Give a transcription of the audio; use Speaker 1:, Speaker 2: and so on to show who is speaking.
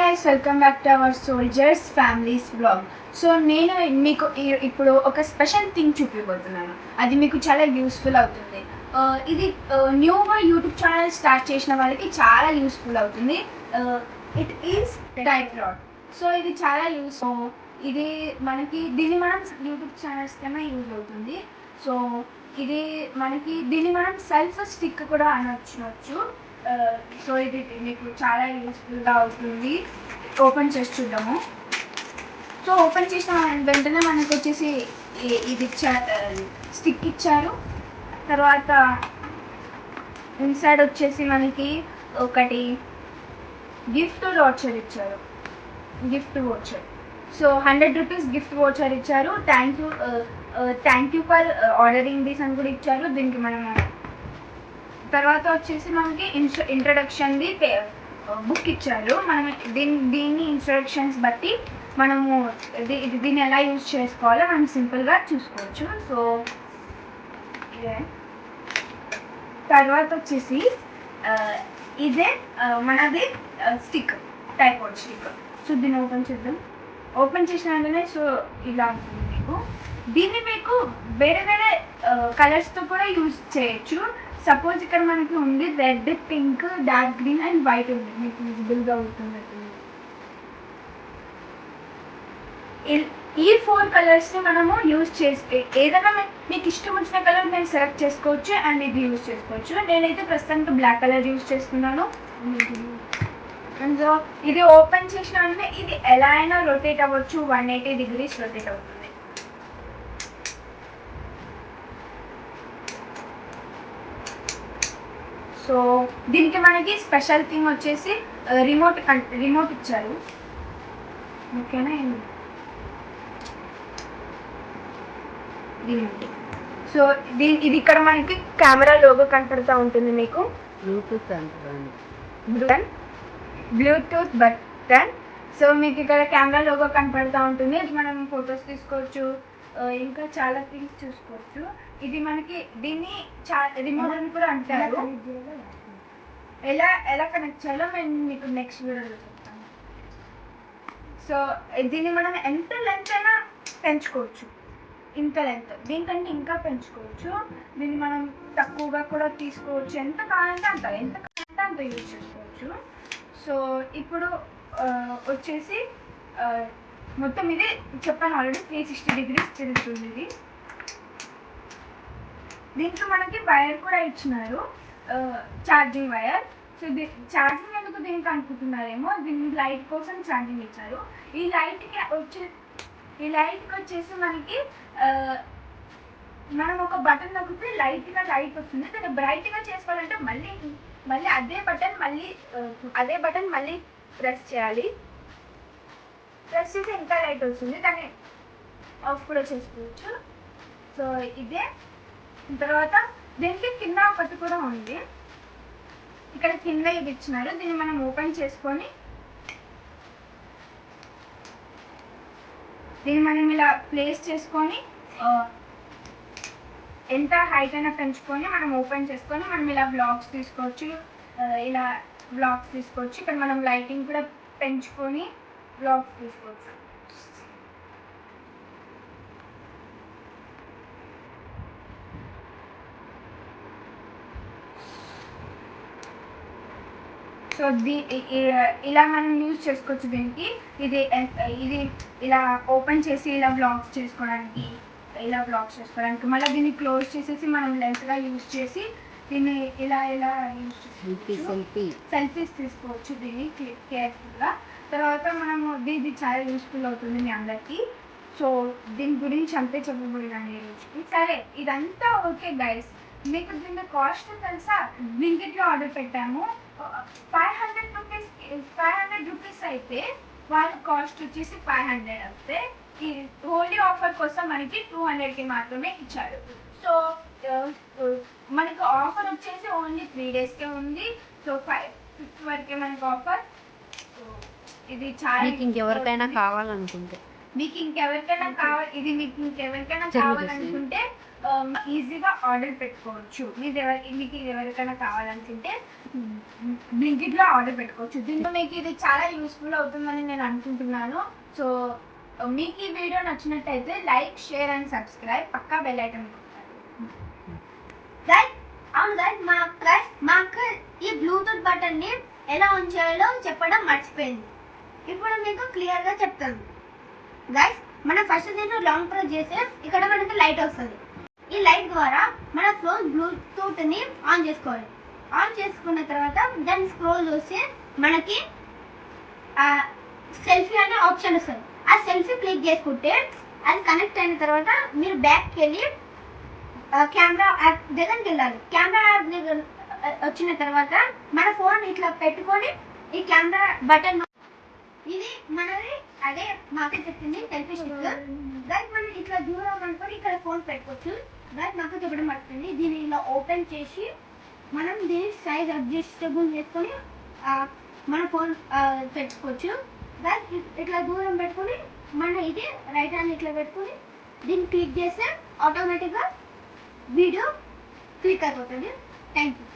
Speaker 1: Guys, welcome back to our soldiers families blog. So నేను మీకు ఇప్పుడు ఒక స్పెషల్ థింగ్ చూపించబోతున్నాను. అది మీకు చాలా యూస్ఫుల్ అవుతుంది. ఇది న్యూగా యూట్యూబ్ ఛానల్ స్టార్ట్ చేసిన వాళ్ళకి చాలా యూస్ఫుల్ అవుతుంది. It is టైప్రాడ్. సో ఇది చాలా ఇది మనకి దీన్ని మనం యూట్యూబ్ ఛానల్స్ కన్నా యూజ్ అవుతుంది. సో ఇది మనకి దీన్ని మనం సెల్ఫ్ స్టిక్ కూడా అనొచ్చు. సో ఇది మీకు చాలా యూస్ఫుల్గా అవుతుంది. ఓపెన్ చేసి చూద్దాము. సో ఓపెన్ చేసిన వెంటనే మనకు వచ్చేసి ఇది స్టిక్ ఇచ్చారు. తర్వాత ఇన్సైడ్ వచ్చేసి మనకి ఒకటి గిఫ్ట్ వాచర్ ఇచ్చారు. సో 100 రూపీస్ గిఫ్ట్ వాచర్ ఇచ్చారు. Thank you for ordering this అని కూడా ఇచ్చారు. దీనికి మనం తర్వాత వచ్చేసి మనకి ఇంట్రడక్షన్ది బుక్ ఇచ్చారు. మనం దీన్ని ఇన్స్ట్రక్షన్స్ బట్టి మనము దీన్ని ఎలా యూజ్ చేసుకోవాలో మనం సింపుల్గా చూసుకోవచ్చు. సో తర్వాత వచ్చేసి ఇదే మనది స్టిక్, టైప్రాడ్ స్టిక్. సో దీన్ని ఓపెన్ చేసిన వెంటనే సో ఇలా ఉంటుంది మీకు. దీన్ని మీకు వేరే వేరే కలర్స్తో కూడా యూజ్ చేయొచ్చు. సపోజ్ ఇక్కడ మనకి ఉంది red, pink, dark green and white ఉంది. మీకు విజిబుల్గా అవుతుంది. ఈ 4 కలర్స్ని మనము యూజ్ చేస్తే ఏదైనా మీకు ఇష్టం వచ్చిన కలర్ నేను సెలెక్ట్ చేసుకోవచ్చు అండ్ ఇది యూజ్ చేసుకోవచ్చు. నేనైతే ప్రస్తుతానికి బ్లాక్ కలర్ యూజ్ చేస్తున్నాను. సో ఇది ఓపెన్ చేసిన వెంటనే ఇది ఎలా అయినా రొటేట్ అవ్వచ్చు. 180 degrees రొటేట్ అవుతుంది. సో దీనికి మనకి స్పెషల్ థింగ్ వచ్చేసి రిమోట్ ఇచ్చారు. ఓకేనా? సో ఇది ఇక్కడ మనకి కెమెరా లోగో కనపడుతూ ఉంటుంది మీకు. Bluetooth button. సో మీకు ఇక్కడ కెమెరా లోగో కనపడుతూ ఉంటుంది. మనం ఫొటోస్ తీసుకోవచ్చు, ఇంకా చాలా థింగ్స్ చూసుకోవచ్చు. ఇది మనకి దీన్ని రిమోట్ అని కూడా అంటారు. ఎలా కనెక్ట్ చేయాలో నేను మీకు నెక్స్ట్ వీడియోలో చెప్తాను. సో దీన్ని మనం ఎంత లెంత్ అయినా పెంచుకోవచ్చు. ఇంత లెంత్ దీనికంటే ఇంకా పెంచుకోవచ్చు. దీన్ని మనం తక్కువగా కూడా తీసుకోవచ్చు. ఎంత కావాలంటే అంత యూజ్ చేసుకోవచ్చు. సో ఇప్పుడు వచ్చేసి మొత్తం ఇది చెప్పాను ఆల్రెడీ 360 degrees తిరుగుతుంది ఇది. దీంట్లో మనకి వైర్ కూడా ఇచ్చినారు, ఛార్జింగ్ వైర్. సో ఛార్జింగ్ ఎందుకు దీనికి అనుకుంటున్నారేమో, దీన్ని లైట్ కోసం ఛార్జింగ్ ఇచ్చారు. ఈ లైట్కి వచ్చేసి మనకి మనం ఒక బటన్ నొక్కితే లైట్ వస్తుంది. దాన్ని బ్రైట్గా చేసుకోవాలంటే మళ్ళీ అదే బటన్ మళ్ళీ ప్రెస్ చేయాలి. ప్రెస్ చేసి ఇంకా లైట్ వస్తుంది. దాన్ని ఆఫ్ కూడా చేసుకోవచ్చు. సో ఇదే. తర్వాత దీనికి కింద ఒకటి కూడా ఉంది. ఇక్కడ కింద ఇది ఇచ్చినారు. దీన్ని మనం ఓపెన్ చేసుకొని దీన్ని మనం ఇలా ప్లేస్ చేసుకొని ఎంత హైట్ అయినా పెంచుకొని మనం ఓపెన్ చేసుకొని మనం ఇలా బ్లాగ్స్ తీసుకోవచ్చు. ఇక్కడ మనం లైటింగ్ కూడా పెంచుకొని బ్లాగ్స్ తీసుకోవచ్చు. సో ఇలా మనం యూజ్ చేసుకోవచ్చు. దీనికి ఇది ఇలా ఓపెన్ చేసి ఇలా బ్లాగ్స్ చేసుకోవడానికి మళ్ళీ దీన్ని క్లోజ్ చేసేసి మనం లెంత్గా యూజ్ చేసి దీన్ని ఇలా యూజ్ సెల్ఫీస్ తీసుకోవచ్చు. దీన్ని కేర్ఫుల్గా. తర్వాత మనము ఇది చాలా యూస్ఫుల్ అవుతుంది మీ అందరికీ. సో దీని గురించి అంతే చెప్పబోయినాను ఈ రోజుకి. సరే, ఇదంతా ఓకే గైస్. మీకు దీని కాస్ట్ తెలుసా? బ్లింకిట్లో ఆర్డర్ పెట్టాము. 500 రూపీస్ అయితే వాళ్ళ కాస్ట్ వచ్చేసి 500 అవుతే ఈ హోలీ ఆఫర్ కోసం మనకి 200కి మాత్రమే ఇచ్చారు. సో మనకు ఆఫర్ వచ్చేసి ఓన్లీ 3 daysకే ఉంది. సో 5th వరకే మనకు ఆఫర్. ఇది చాలా
Speaker 2: ఇంకెవరికైనా కావాలనుకుంటే
Speaker 1: మీకు ఇంకెవరికైనా కావాలి, ఇది మీకు ఇంకెవరికైనా కావాలనుకుంటే ఈజీగా ఆర్డర్ పెట్టుకోవచ్చు. మీకు ఎవరికైనా కావాలనుకుంటే బ్లింకిట్లో ఆర్డర్ పెట్టుకోవచ్చు. దీంట్లో మీకు ఇది చాలా యూస్ఫుల్ అవుతుందని నేను అనుకుంటున్నాను. సో మీకు ఈ వీడియో నచ్చినట్టయితే లైక్, షేర్ అండ్ సబ్స్క్రైబ్, పక్కా బెల్ ఐకాన్
Speaker 2: గైస్. అవును గైస్, మా అక్క ఈ బ్లూటూత్ బటన్ ని ఎలా ఆన్ చేయాలో చెప్పడం మర్చిపోయింది. ఇప్పుడు మీకు క్లియర్ గా చెప్తాను గైస్. మనం ఫస్ట్ దీంట్లో లాంగ్ ప్రెస్ చేస్తే ఇక్కడ మనకి లైట్ వస్తుంది. ఈ లైట్ ద్వారా మన ఫోన్ బ్లూటూత్ ని ఆన్ చేసుకోవాలి. ఆన్ చేసుకున్న తర్వాత దాన్ని స్క్రోల్ చేస్తే మనకి సెల్ఫీ అనే ఆప్షన్ వస్తుంది. ఆ సెల్ఫీ క్లిక్ చేసుకుంటే అది కనెక్ట్ అయిన తర్వాత మీరు బ్యాక్కి వెళ్ళి కెమెరా యాప్ దగ్గరికి వెళ్ళాలి. కెమెరా యాప్ దగ్గర వచ్చిన తర్వాత మన ఫోన్ ఇట్లా పెట్టుకొని ఈ కెమెరా బటన్, ఇది మనది అదే మాకు చెప్పింది సెల్ఫీ స్టిక్. గైస్ మనం ఇట్లా దూరం అనుకొని ఇక్కడ ఫోన్ పెట్టుకోవచ్చు. గైస్ మాకు చెప్పడం పడుతుంది. దీన్ని ఇలా ఓపెన్ చేసి మనం దీని సైజ్ అడ్జస్టబుల్ చేసుకొని మన ఫోన్ పెట్టుకోవచ్చు. గైస్ ఇట్లా దూరం పెట్టుకొని మన ఇది రైట్ హ్యాండ్ ఇట్లా పెట్టుకొని దీన్ని క్లిక్ చేస్తే ఆటోమేటిక్గా వీడియో క్లిక్ అయిపోతుంది. Thank you.